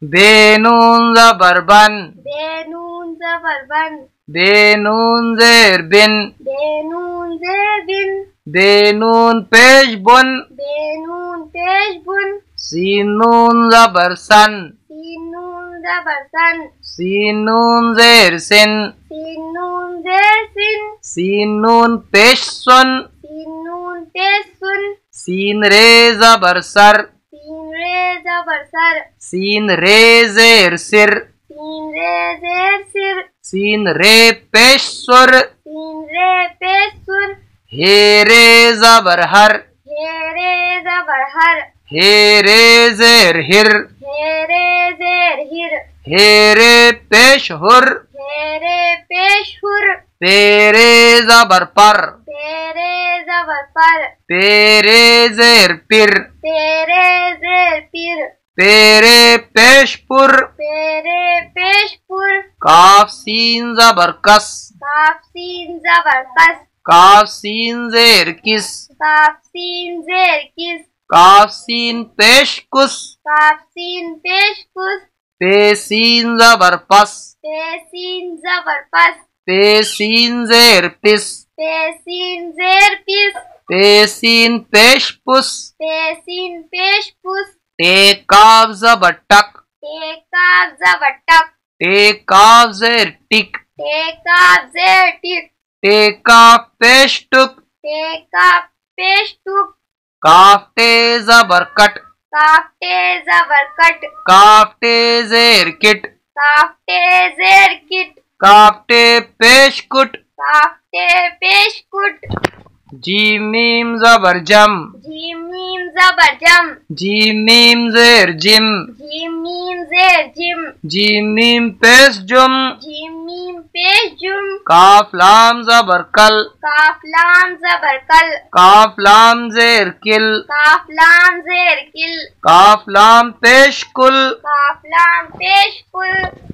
بے نون زبر بن بے نون زبر بن بے نون زیر بن بے نون زیر بن بے نون پیش بن بے نون پیش بن سین نون زبر سن سین نون زبر سن سین نون زیر سن سین نون زیر سن سین نون پیش سن سین نون پیش سن سین رے زبر سر سین رے زبر سر سین رے زیر سر سین رے زیر سر سین رے پیش سر سین رے پیش سر ہے رے زبر ہر ہے رے زبر ہر ہے رے زیر ہر ہے رے زیر ہر ہے رے پیش ہر ہے رے پیش ہر پیرے زبر پر پیرے زبر پر پیرے زیر پر پیرے زیر پیر پیرے پیش پر پیرے پیش پر کاف سین زبر کس کاف سین زبر کس کاف سین زیر کس کاف سین زیر کس کاف سین پیش کس کاف سین پیش کس پے سین زبر پس پے سین زبر پس پے سین زیر پس پے سین زیر پس پے سین پیش پس پے سین پیش پس ٹے کاف زبر ٹک ٹے کاف زبر ٹک ٹے کاف زیر ٹک ٹے کاف زیر ٹک ٹے کاف پیش ٹک ٹے کاف پیش ٹک کاف ٹے زبر کٹ کاف ٹے زبر کٹ کاف ٹے زیر کٹ کاف ٹے زیر کٹ کاف ٹے پیش کٹ کاف ٹے پیش کٹ جیم میم زبر جم جیم میم زبر جم جیم میم زیر جم جیم میم زیر جم جیم میم پیش جم جیم میم پیش جم کاف لام زبر کل کاف لام زبر کل کاف لام زیر کل کاف لام زیر کل کاف لام پیش کل کاف لام پیش کل